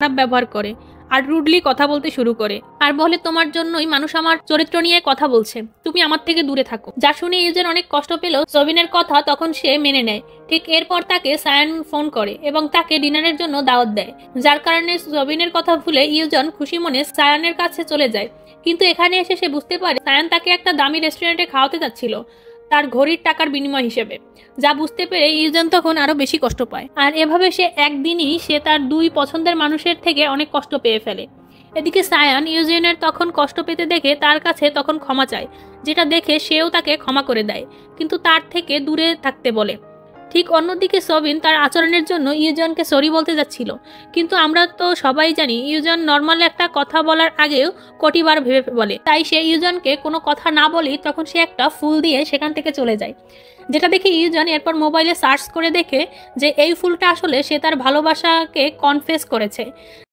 খারাপ ব্যবহার করে আর রুডলি কথা বলতে শুরু করে আর বলে তোমার জন্যই মানুষ আমার চরিত্র নিয়ে কথা বলছে, তুমি আমার থেকে দূরে থাকো। যা শুনে ইউজেন অনেক কষ্ট পেলেও সবিনের কথা তখন সে মেনে নেয়। ঠিক এরপর তাকে সায়ান ফোন করে এবং তাকে ডিনারের জন্য দাওয়াত দেয়, যার কারণে সবিনের কথা ভুলে ইউজন খুশি মনে সায়ানের কাছে চলে যায়। কিন্তু এখানে এসে সে বুঝতে পারে সায়ান তাকে একটা দামি রেস্টুরেন্টে খাওয়াতে যাচ্ছিল তার ঘড়ির টাকার বিনিময় হিসেবে। যা বুঝতে পেরে ইউজন তখন আরো বেশি কষ্ট পায় আর এভাবে সে একদিনই সে তার দুই পছন্দের মানুষের থেকে অনেক কষ্ট পেয়ে ফেলে। এদিকে সায়ান ইউজেনের তখন কষ্ট পেতে দেখে তার কাছে তখন ক্ষমা চায়, যেটা দেখে সেও তাকে ক্ষমা করে দেয়, কিন্তু তার থেকে দূরে থাকতে বলে। ঠিক অন্যদিকে সবিন তার আচরণের জন্য ইউজনকে সরি বলতে যাচ্ছিল, কিন্তু আমরা তো সবাই জানি ইউজন নর্মাল একটা কথা বলার আগেও কোটিবার ভেবে বলে। তাই সে ইউজনকে কোনো কথা না বলেই তখন সে একটা ফুল দিয়ে সেখান থেকে চলে যায়, যেটা দেখে ইউজন এরপর মোবাইলে সার্চ করে দেখে যে এই ফুলটা আসলে সে তার ভালোবাসাকে কনফেস করেছে।